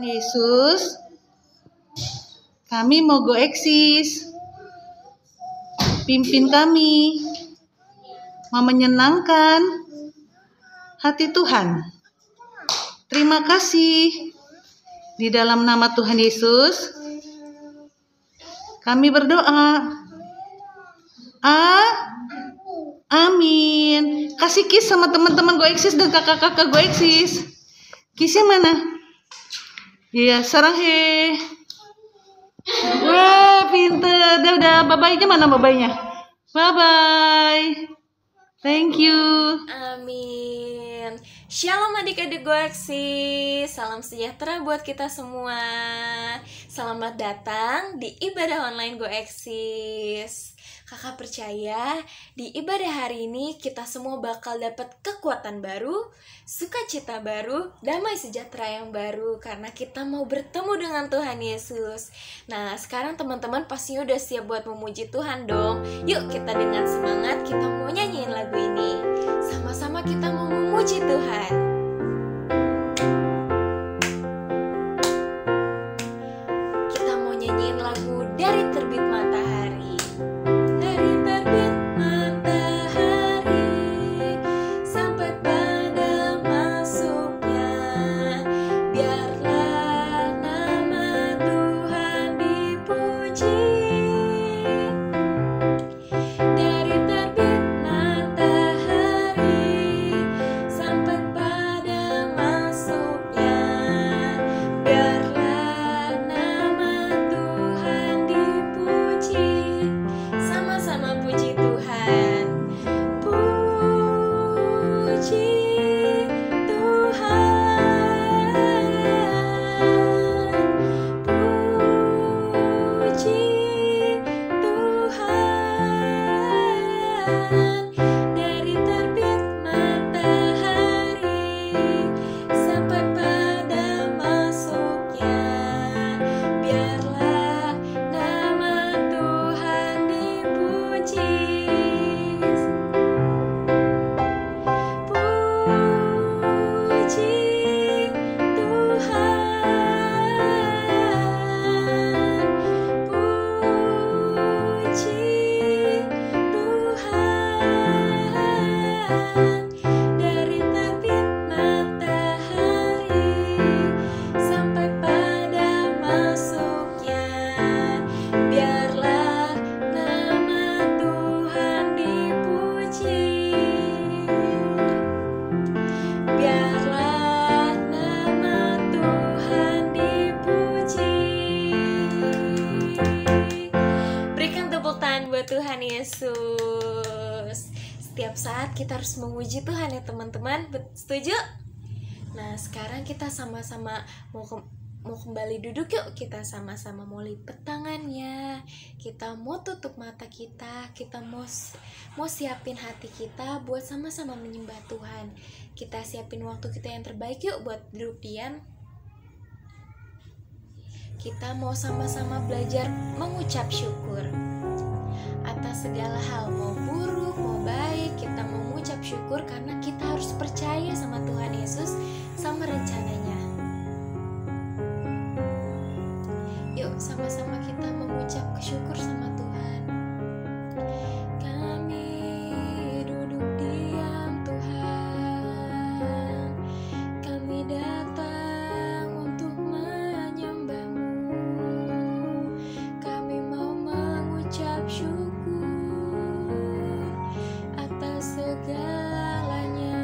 Yesus, kami mau go eksis. Pimpin kami, mau menyenangkan hati Tuhan. Terima kasih. Di dalam nama Tuhan Yesus, kami berdoa. Amin. Kasih kiss sama teman-teman go eksis dan kakak-kakak go eksis. Kissnya mana? Iya, sarang he. Wah, pinter. Udah, bye-bye-nya mana bye-bye-nya? Bye-bye. Thank you. Amin. Shalom adik-adik Goeksi. Salam sejahtera buat kita semua. Selamat datang di ibadah online Goeksis. Kakak percaya di ibadah hari ini kita semua bakal dapat kekuatan baru, sukacita baru, damai sejahtera yang baru karena kita mau bertemu dengan Tuhan Yesus. Nah, sekarang teman-teman pastinya udah siap buat memuji Tuhan dong. Yuk kita dengan semangat kita mau nyanyiin lagu ini. Sama-sama kita mau memuji Tuhan. Kita mau nyanyiin lagu Dari Terbit Matahari. Tuhan Yesus. Setiap saat kita harus memuji Tuhan ya teman-teman. Setuju? Nah, sekarang kita sama-sama mau kembali duduk yuk. Kita sama-sama mau lipat tangannya. Kita mau tutup mata kita. Kita mau siapin hati kita buat sama-sama menyembah Tuhan. Kita siapin waktu kita yang terbaik yuk buat duduk diam. Kita mau sama-sama belajar mengucap syukur atas segala hal, mau buruk, mau baik. Kita mau mengucap syukur karena kita harus percaya sama Tuhan Yesus, sama rencananya. Yuk sama-sama kita mengucap syukur sama Tuhan. Kami duduk diam Tuhan, kami datang untuk menyembah-Mu. Kami mau mengucap syukur segalanya,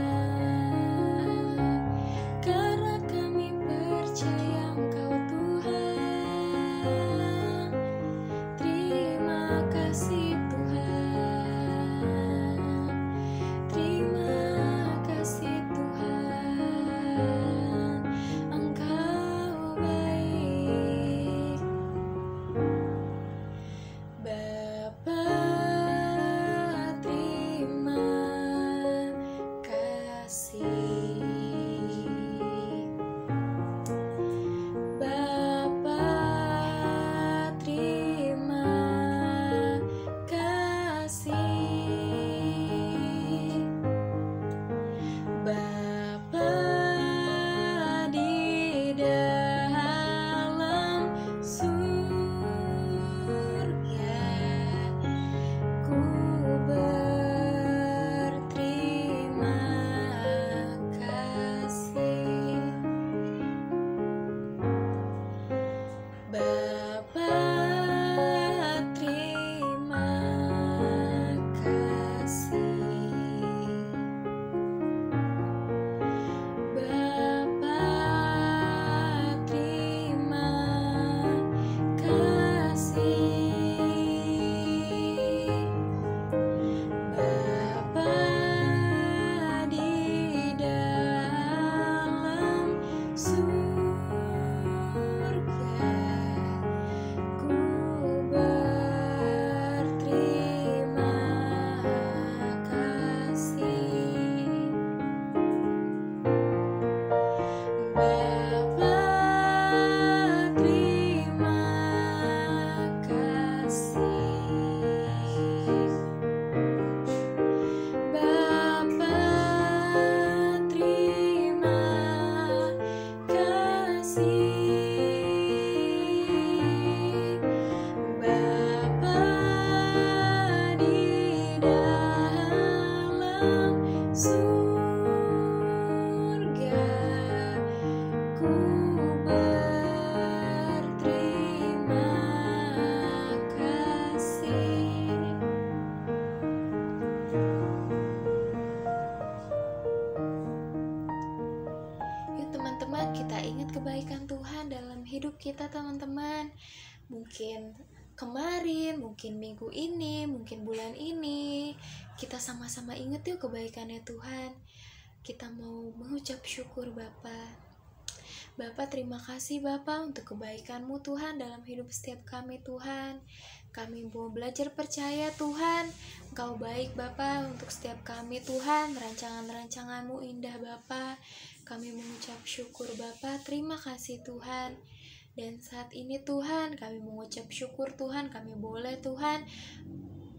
karena kami percaya Engkau Tuhan. Terima Bapa, terima kasih. Bapa, terima kasih. Bapa di dalam surga, ku berterima kasih. Bapa, terima kasih. Bapa, terima kasih. Bapa di dalam surga, ku berterima kasih. Yuk teman-teman, kita ingat kebaikan Tuhan dalam hidup kita teman-teman. Mungkin kemarin, mungkin minggu ini, mungkin bulan ini, kita sama-sama ingat yuk kebaikannya Tuhan. Kita mau mengucap syukur Bapa. Bapa, terima kasih Bapa untuk kebaikan-Mu Tuhan dalam hidup setiap kami Tuhan. Kami mau belajar percaya Tuhan, Engkau baik Bapa untuk setiap kami Tuhan. Rancangan-rancangan-Mu indah Bapa. Kami mengucap syukur Bapa, terima kasih Tuhan. Dan saat ini Tuhan, kami mengucap syukur Tuhan, kami boleh Tuhan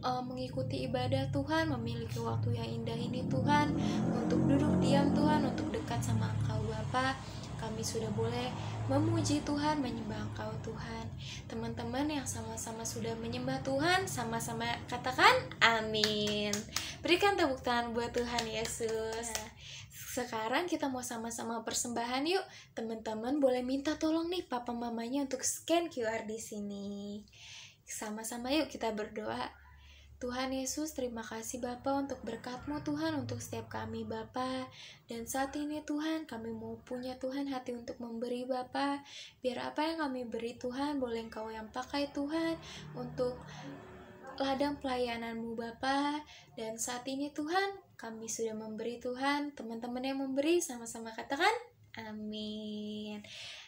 mengikuti ibadah Tuhan, memiliki waktu yang indah ini Tuhan, untuk duduk diam Tuhan, untuk dekat sama Engkau Bapa. Kami sudah boleh memuji Tuhan, menyembah Engkau Tuhan. Teman-teman yang sama-sama sudah menyembah Tuhan, sama-sama katakan amin. Berikan tepuk tangan buat Tuhan Yesus. Sekarang kita mau sama-sama persembahan yuk. Teman-teman boleh minta tolong nih papa mamanya untuk scan QR di sini. Sama-sama yuk kita berdoa. Tuhan Yesus, terima kasih Bapa untuk berkat-Mu Tuhan untuk setiap kami Bapa. Dan saat ini Tuhan, kami mau punya Tuhan hati untuk memberi Bapa. Biar apa yang kami beri Tuhan, boleh Engkau yang pakai Tuhan untuk ladang pelayanan-Mu Bapa. Dan saat ini Tuhan, kami sudah memberi Tuhan. Teman-teman yang memberi sama-sama katakan amin.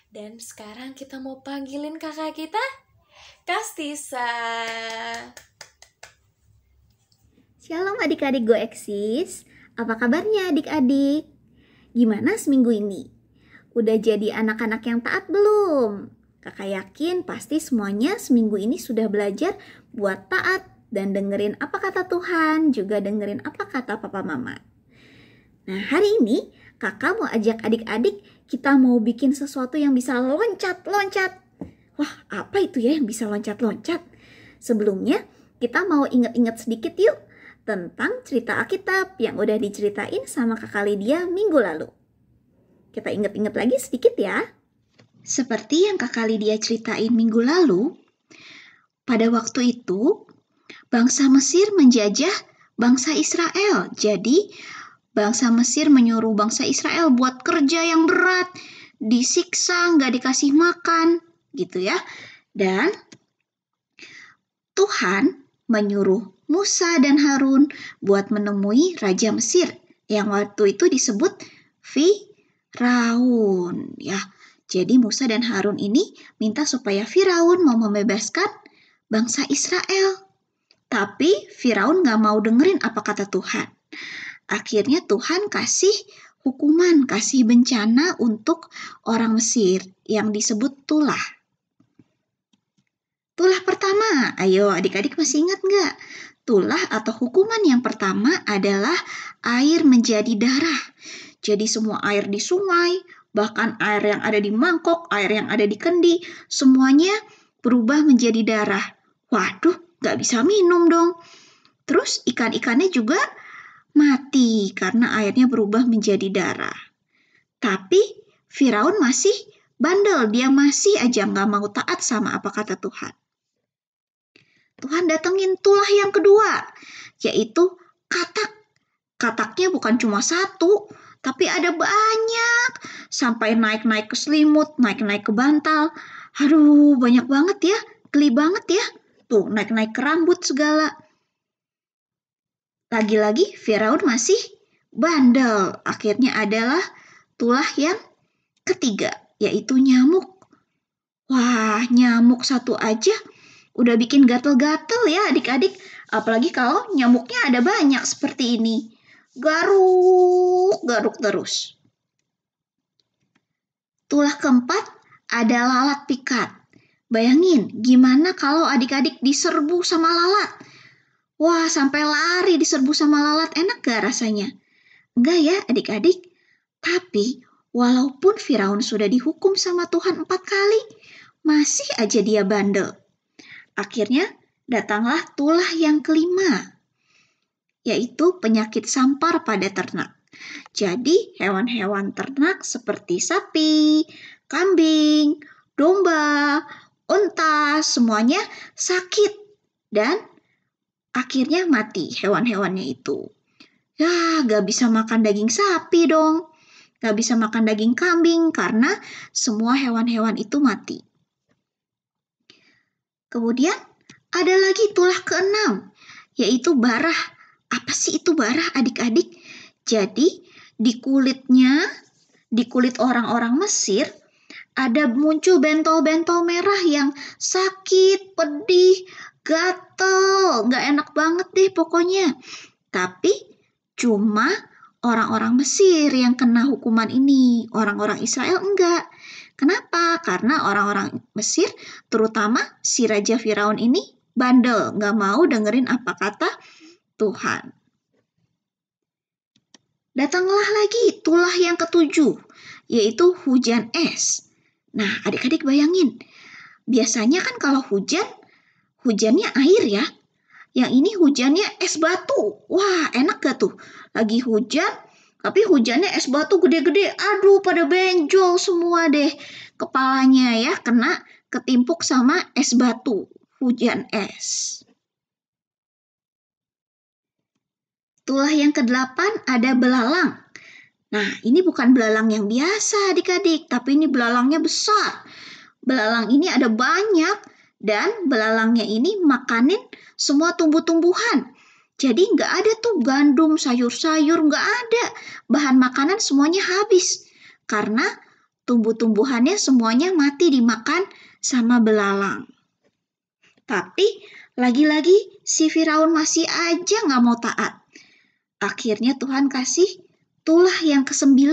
Dan sekarang kita mau panggilin kakak kita, Kastisa. Shalom adik-adik GoEksis, apa kabarnya adik-adik? Gimana seminggu ini? Udah jadi anak-anak yang taat belum? Kakak yakin pasti semuanya seminggu ini sudah belajar buat taat dan dengerin apa kata Tuhan, juga dengerin apa kata papa mama. Nah hari ini kakak mau ajak adik-adik, kita mau bikin sesuatu yang bisa loncat-loncat. Wah, apa itu ya yang bisa loncat-loncat? Sebelumnya kita mau ingat-ingat sedikit yuk tentang cerita Alkitab yang udah diceritain sama Kakak Lydia minggu lalu. Kita ingat-ingat lagi sedikit ya. Seperti yang Kakak Lydia ceritain minggu lalu, pada waktu itu bangsa Mesir menjajah bangsa Israel. Jadi bangsa Mesir menyuruh bangsa Israel buat kerja yang berat, disiksa, nggak dikasih makan, gitu ya. Dan Tuhan menyuruh Musa dan Harun buat menemui Raja Mesir yang waktu itu disebut Firaun ya. Jadi Musa dan Harun ini minta supaya Firaun mau membebaskan bangsa Israel. Tapi Firaun gak mau dengerin apa kata Tuhan. Akhirnya Tuhan kasih hukuman, kasih bencana untuk orang Mesir yang disebut tulah. Tulah pertama, ayo adik-adik masih ingat nggak? Tulah atau hukuman yang pertama adalah air menjadi darah. Jadi semua air di sungai, bahkan air yang ada di mangkok, air yang ada di kendi, semuanya berubah menjadi darah. Waduh, nggak bisa minum dong. Terus ikan-ikannya juga mati karena airnya berubah menjadi darah. Tapi Firaun masih Bandel, dia masih aja nggak mau taat sama apa kata Tuhan. Tuhan datengin tulah yang kedua, yaitu katak. Kataknya bukan cuma satu, tapi ada banyak. Sampai naik-naik ke selimut, naik-naik ke bantal. Aduh, banyak banget ya, geli banget ya. Tuh, naik-naik ke rambut segala. Lagi-lagi Firaun masih bandel. Akhirnya adalah tulah yang ketiga, yaitu nyamuk. Wah, nyamuk satu aja udah bikin gatel-gatel ya adik-adik. Apalagi kalau nyamuknya ada banyak seperti ini. Garuk terus. Tulah keempat ada lalat pikat. Bayangin, gimana kalau adik-adik diserbu sama lalat? Wah, sampai lari diserbu sama lalat, enak gak rasanya? Enggak ya adik-adik? Tapi, walaupun Firaun sudah dihukum sama Tuhan 4 kali, masih aja dia bandel. Akhirnya, datanglah tulah yang kelima, yaitu penyakit sampar pada ternak. Jadi, hewan-hewan ternak seperti sapi, kambing, domba, unta, semuanya sakit dan akhirnya mati hewan-hewannya itu. Ya, gak bisa makan daging sapi dong. Gak bisa makan daging kambing karena semua hewan-hewan itu mati. Kemudian ada lagi tulah keenam, yaitu barah. Apa sih itu barah adik-adik? Jadi di kulit orang-orang Mesir ada muncul bentol-bentol merah yang sakit, pedih, gatel, gak enak banget deh pokoknya. Tapi cuma orang-orang Mesir yang kena hukuman ini, orang-orang Israel enggak. Kenapa? Karena orang-orang Mesir, terutama si Raja Firaun ini bandel, gak mau dengerin apa kata Tuhan. Datanglah lagi tulah yang ketujuh, yaitu hujan es. Nah, adik-adik bayangin, biasanya kan kalau hujannya air ya. Yang ini hujannya es batu. Wah, enak gak tuh? Lagi hujan, tapi hujannya es batu gede-gede. Aduh, pada benjol semua deh. Kepalanya ya, kena ketimpuk sama es batu. Hujan es. Tulah yang ke-8 ada belalang. Nah, ini bukan belalang yang biasa adik-adik, tapi ini belalangnya besar. Belalang ini ada banyak dan belalangnya ini makanin semua tumbuh-tumbuhan. Jadi nggak ada tuh gandum, sayur-sayur, nggak ada. Bahan makanan semuanya habis. Karena tumbuh-tumbuhannya semuanya mati dimakan sama belalang. Tapi lagi-lagi si Firaun masih aja nggak mau taat. Akhirnya Tuhan kasih tulah yang ke-9,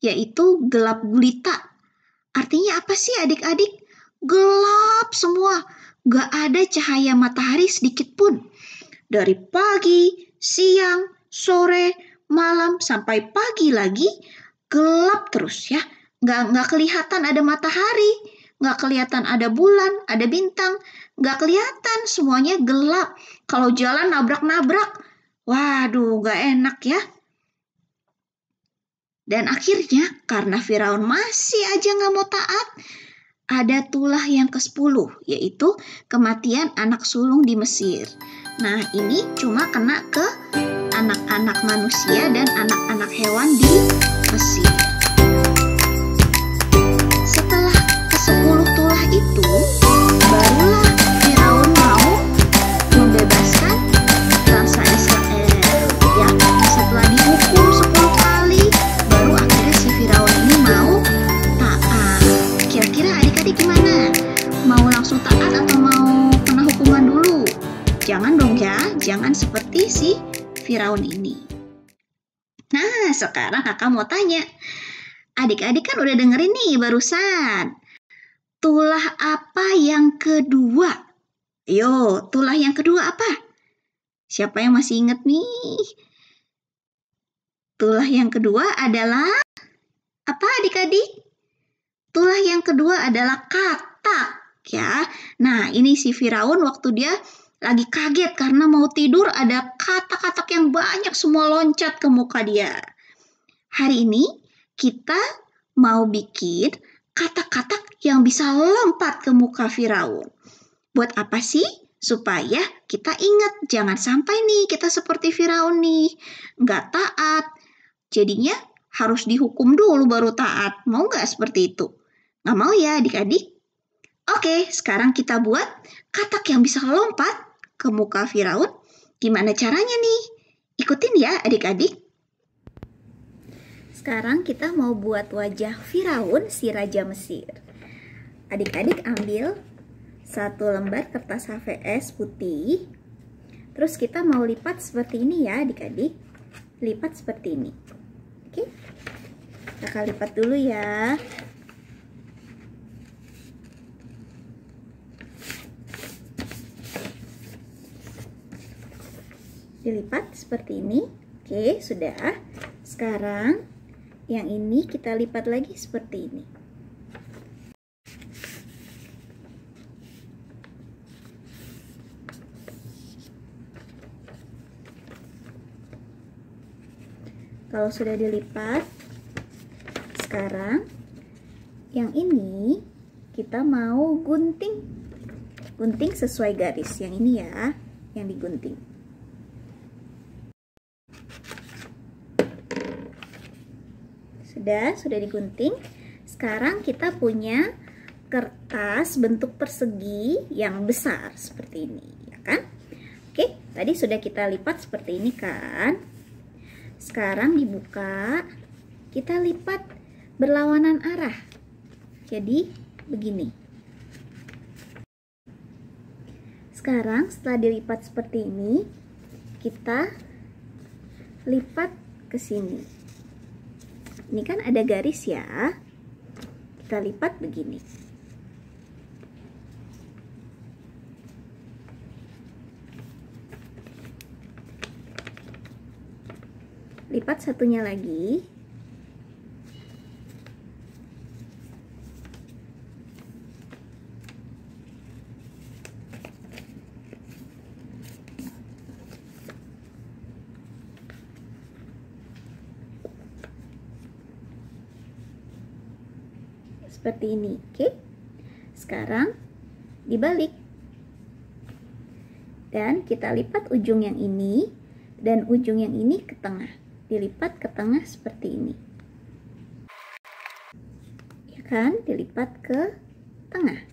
yaitu gelap gulita. Artinya apa sih adik-adik? Gelap semua, gak ada cahaya matahari sedikit pun. Dari pagi, siang, sore, malam, sampai pagi lagi, gelap terus ya. Gak kelihatan ada matahari, gak kelihatan ada bulan, ada bintang, gak kelihatan, semuanya gelap. Kalau jalan nabrak-nabrak, waduh gak enak ya. Dan akhirnya karena Firaun masih aja gak mau taat, ada tulah yang ke-10, yaitu kematian anak sulung di Mesir. Nah, ini cuma kena ke anak-anak manusia dan anak-anak hewan di Mesir. Setelah ke-10 tulah itu, barulah Firaun mau membebaskan bangsa Israel. Ya, setelah dihukum 10 kali, baru akhirnya si Firaun ini mau taat. Kira-kira adik-adik gimana? Mau langsung taat atau mau kena hukuman dulu? Jangan dong ya, jangan seperti si Firaun ini. Nah, sekarang kakak mau tanya. Adik-adik kan udah dengerin nih barusan. Tulah apa yang kedua? Yo, tulah yang kedua apa? Siapa yang masih inget nih? Tulah yang kedua adalah apa adik-adik? Tulah yang kedua adalah katak ya. Nah, ini si Firaun waktu dia lagi kaget karena mau tidur ada katak-katak yang banyak semua loncat ke muka dia. Hari ini kita mau bikin kata-kata yang bisa lompat ke muka Firaun. Buat apa sih? Supaya kita ingat, jangan sampai nih kita seperti Firaun nih, nggak taat. Jadinya harus dihukum dulu baru taat. Mau nggak seperti itu? Nggak mau ya adik-adik? Oke, sekarang kita buat katak yang bisa lompat ke muka Firaun. Gimana caranya nih? Ikutin ya adik-adik. Sekarang kita mau buat wajah Firaun si Raja Mesir. Adik-adik ambil 1 lembar kertas HVS putih. Terus kita mau lipat seperti ini ya adik-adik. Lipat seperti ini. Oke. Kakak lipat dulu ya. Dilipat seperti ini. Oke, sudah. Sekarang yang ini kita lipat lagi seperti ini. Kalau sudah dilipat, sekarang yang ini kita mau gunting. Gunting sesuai garis. Yang ini ya, yang digunting. Sudah digunting. Sekarang kita punya kertas bentuk persegi yang besar seperti ini, ya kan? Oke, tadi sudah kita lipat seperti ini kan? Sekarang dibuka, kita lipat berlawanan arah. Jadi begini. Sekarang setelah dilipat seperti ini, kita lipat ke sini. Ini kan ada garis ya, kita lipat begini. Lipat satunya lagi. Seperti ini, oke? Sekarang dibalik. Dan kita lipat ujung yang ini dan ujung yang ini ke tengah. Dilipat ke tengah seperti ini. Ya kan? Dilipat ke tengah.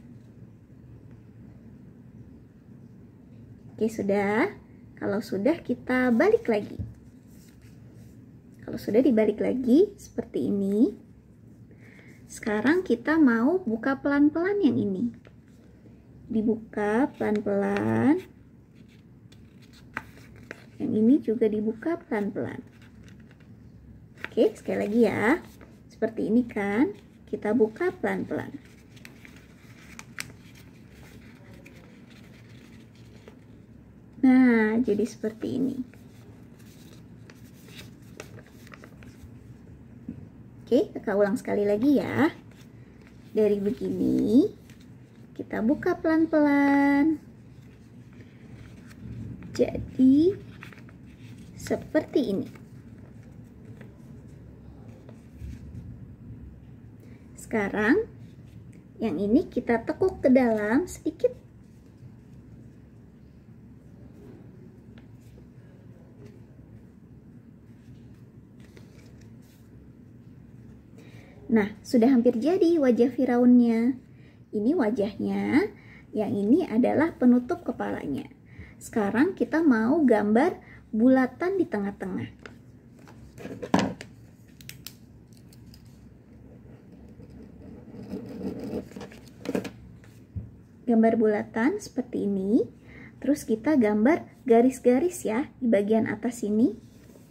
Oke, sudah. Kalau sudah kita balik lagi. Kalau sudah dibalik lagi seperti ini. Sekarang kita mau buka pelan-pelan yang ini. Dibuka pelan-pelan. Yang ini juga dibuka pelan-pelan. Oke, sekali lagi ya. Seperti ini kan. Kita buka pelan-pelan. Nah, jadi seperti ini. Oke, kakak ulang sekali lagi ya. Dari begini, kita buka pelan-pelan. Jadi, seperti ini. Sekarang, yang ini kita tekuk ke dalam sedikit. Nah, sudah hampir jadi wajah Firaunnya. Ini wajahnya, yang ini adalah penutup kepalanya. Sekarang kita mau gambar bulatan di tengah-tengah. Gambar bulatan seperti ini. Terus kita gambar garis-garis ya di bagian atas ini.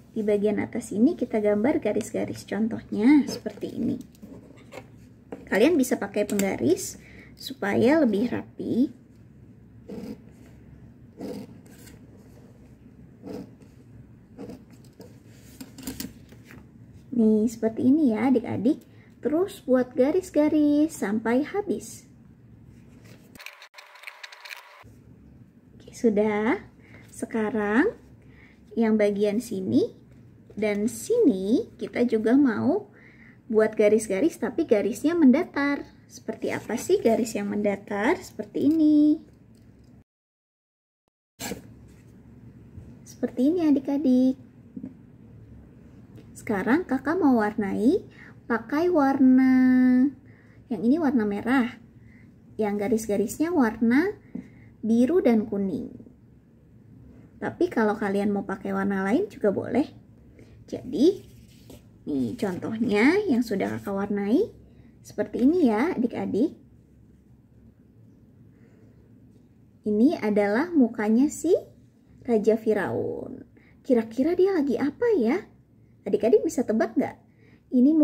Di bagian atas ini kita gambar garis-garis, contohnya seperti ini. Kalian bisa pakai penggaris supaya lebih rapi. Nih, seperti ini ya adik-adik. Terus buat garis-garis sampai habis. Oke, sudah. Sekarang yang bagian sini dan sini kita juga mau buat garis-garis tapi garisnya mendatar. Seperti apa sih garis yang mendatar? Seperti ini. Seperti ini adik-adik. Sekarang kakak mau warnai pakai warna, yang ini warna merah, yang garis-garisnya warna biru dan kuning. Tapi kalau kalian mau pakai warna lain juga boleh. Jadi, nih contohnya yang sudah kakak warnai seperti ini ya adik-adik. Ini adalah mukanya si Raja Firaun. Kira-kira dia lagi apa ya? Adik-adik bisa tebak nggak? Ini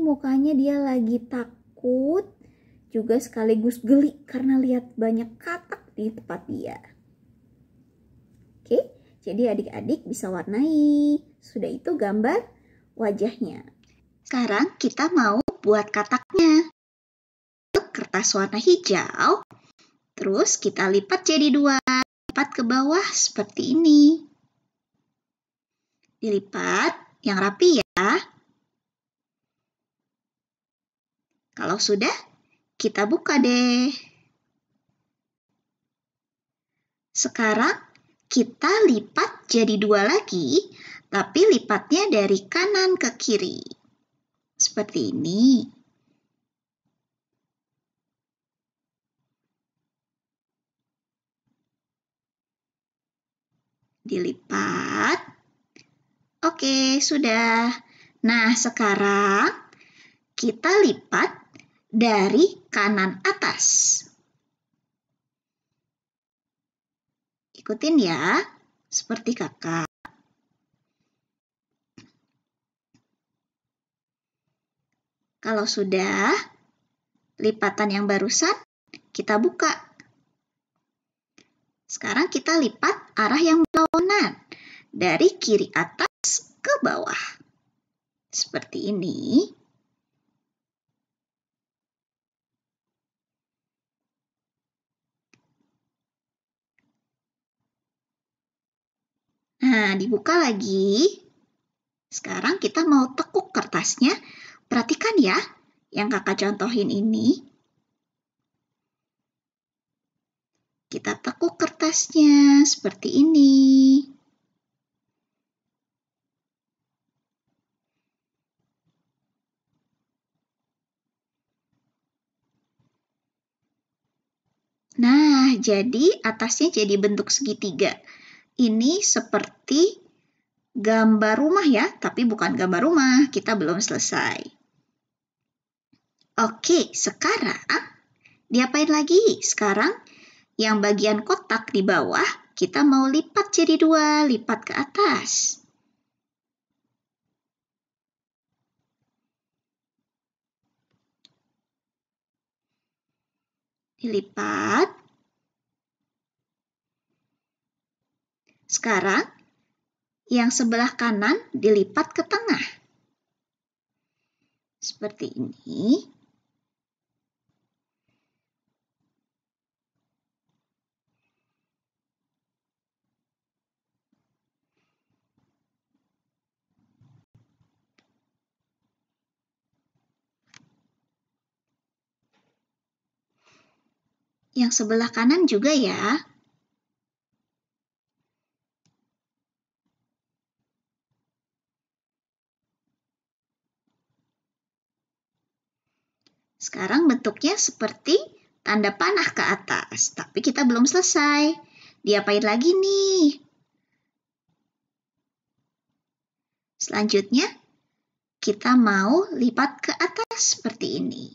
mukanya dia lagi takut, juga sekaligus geli karena lihat banyak katak di tempat dia. Oke, jadi adik-adik bisa warnai. Sudah itu gambar wajahnya. Sekarang kita mau buat kataknya. Kertas warna hijau, terus kita lipat jadi 2. Lipat ke bawah seperti ini. Dilipat yang rapi ya. Kalau sudah, kita buka deh. Sekarang kita lipat jadi 2 lagi, tapi lipatnya dari kanan ke kiri. Seperti ini. Dilipat. Oke, sudah. Nah, sekarang kita lipat dari kanan atas. Ikutin ya, seperti kakak. Kalau sudah, lipatan yang barusan kita buka. Sekarang kita lipat arah yang berlawanan, dari kiri atas ke bawah. Seperti ini. Nah, dibuka lagi. Sekarang kita mau tekuk kertasnya. Perhatikan ya, yang kakak contohin ini. Kita tekuk kertasnya seperti ini. Nah, jadi atasnya jadi bentuk segitiga. Ini seperti gambar rumah ya, tapi bukan gambar rumah, kita belum selesai. Oke, sekarang diapain lagi? Sekarang yang bagian kotak di bawah, kita mau lipat jadi 2, lipat ke atas. Dilipat. Sekarang, yang sebelah kanan dilipat ke tengah. Seperti ini. Yang sebelah kanan juga ya. Sekarang bentuknya seperti tanda panah ke atas, tapi kita belum selesai. Diapain lagi nih? Selanjutnya, kita mau lipat ke atas seperti ini.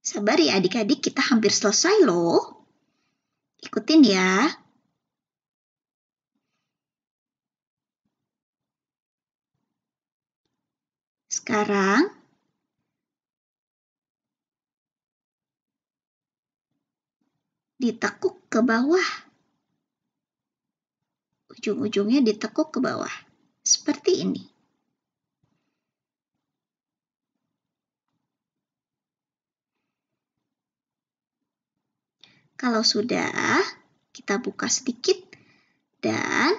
Sabar ya adik-adik, kita hampir selesai loh. Ikutin ya. Sekarang, ditekuk ke bawah. Ujung-ujungnya ditekuk ke bawah. Seperti ini. Kalau sudah, kita buka sedikit dan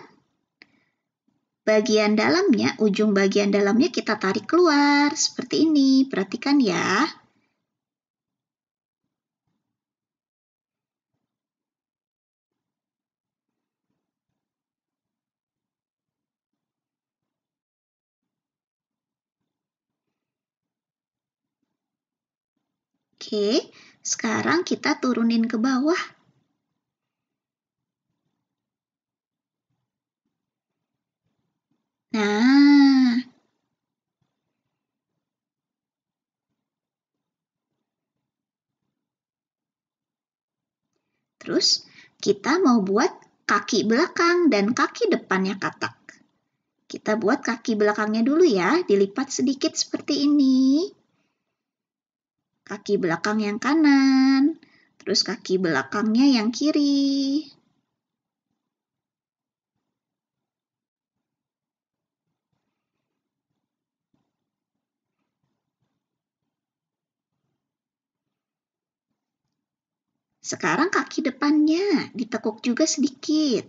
bagian dalamnya, ujung bagian dalamnya kita tarik keluar seperti ini. Perhatikan ya. Oke, sekarang kita turunin ke bawah. Nah, terus kita mau buat kaki belakang dan kaki depannya katak. Kita buat kaki belakangnya dulu ya, dilipat sedikit seperti ini. Kaki belakang yang kanan, terus kaki belakangnya yang kiri. Sekarang kaki depannya ditekuk juga sedikit.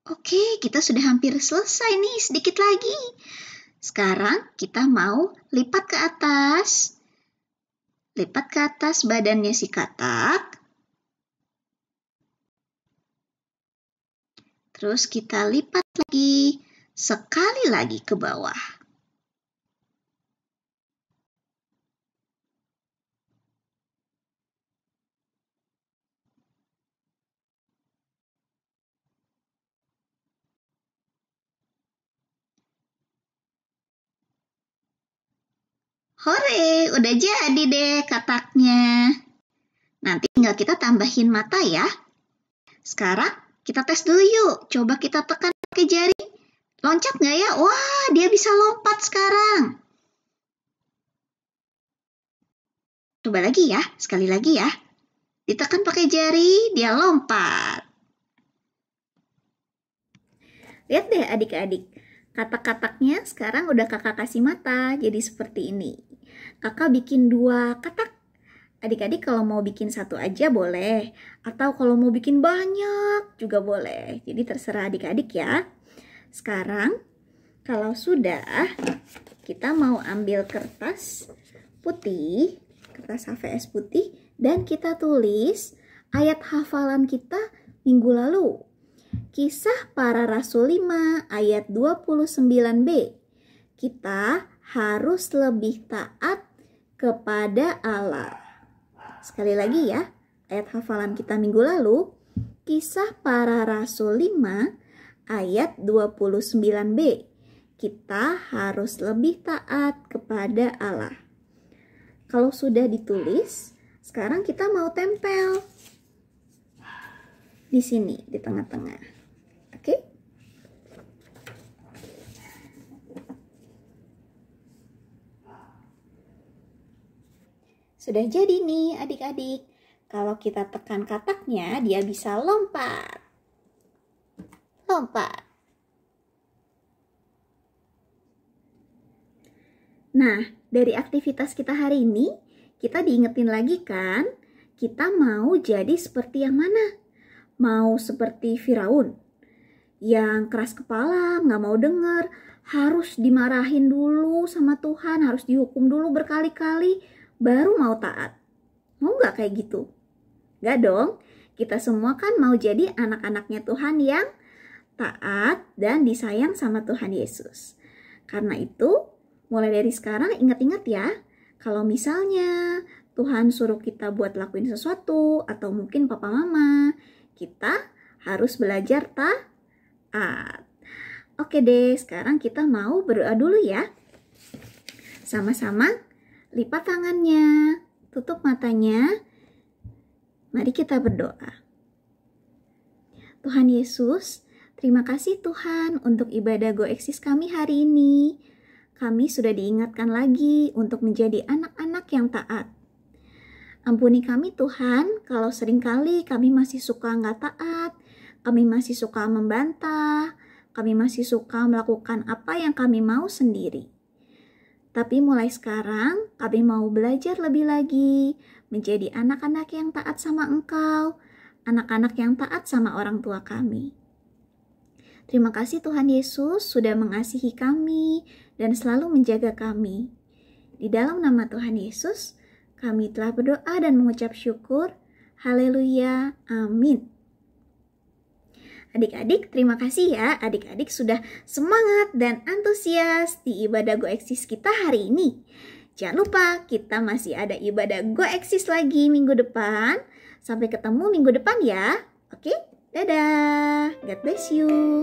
Oke, kita sudah hampir selesai nih, sedikit lagi. Sekarang kita mau lipat ke atas. Lipat ke atas badannya si katak. Terus kita lipat lagi, sekali lagi ke bawah. Hore, udah jadi deh kataknya. Nanti tinggal kita tambahin mata ya. Sekarang kita tes dulu yuk. Coba kita tekan pakai jari. Loncat nggak ya? Wah, dia bisa lompat sekarang. Coba lagi ya, sekali lagi ya. Ditekan pakai jari, dia lompat. Lihat deh adik-adik. Katak-kataknya sekarang udah kakak kasih mata, jadi seperti ini. Kakak bikin 2 katak. Adik-adik kalau mau bikin 1 aja boleh, atau kalau mau bikin banyak juga boleh. Jadi terserah adik-adik ya. Sekarang kalau sudah, kita mau ambil kertas putih, kertas HVS putih, dan kita tulis ayat hafalan kita minggu lalu. Kisah Para Rasul 5 ayat 29b. Kita harus lebih taat kepada Allah. Sekali lagi ya, ayat hafalan kita minggu lalu, Kisah Para Rasul 5 ayat 29b. Kita harus lebih taat kepada Allah. Kalau sudah ditulis, sekarang kita mau tempel di sini, di tengah-tengah. Oke? Sudah jadi nih adik-adik. Kalau kita tekan kataknya, dia bisa lompat. Lompat. Nah, dari aktivitas kita hari ini, kita diingetin lagi kan, kita mau jadi seperti yang mana? Mau seperti Firaun, yang keras kepala, nggak mau dengar, harus dimarahin dulu sama Tuhan, harus dihukum dulu berkali-kali, baru mau taat. Mau nggak kayak gitu? Nggak dong, kita semua kan mau jadi anak-anaknya Tuhan yang taat dan disayang sama Tuhan Yesus. Karena itu, mulai dari sekarang ingat-ingat ya, kalau misalnya Tuhan suruh kita buat lakuin sesuatu, atau mungkin papa mama, kita harus belajar taat. Oke deh, sekarang kita mau berdoa dulu ya. Sama-sama lipat tangannya, tutup matanya. Mari kita berdoa. Tuhan Yesus, terima kasih Tuhan untuk ibadah GoEksis kami hari ini. Kami sudah diingatkan lagi untuk menjadi anak-anak yang taat. Ampuni kami Tuhan, kalau seringkali kami masih suka nggak taat, kami masih suka membantah, kami masih suka melakukan apa yang kami mau sendiri. Tapi mulai sekarang, kami mau belajar lebih lagi, menjadi anak-anak yang taat sama Engkau, anak-anak yang taat sama orang tua kami. Terima kasih Tuhan Yesus sudah mengasihi kami dan selalu menjaga kami. Di dalam nama Tuhan Yesus, kami telah berdoa dan mengucap syukur. Haleluya, amin. Adik-adik, terima kasih ya. Adik-adik sudah semangat dan antusias di ibadah GoEksis kita hari ini. Jangan lupa, kita masih ada ibadah GoEksis lagi minggu depan. Sampai ketemu minggu depan ya. Oke, dadah. God bless you.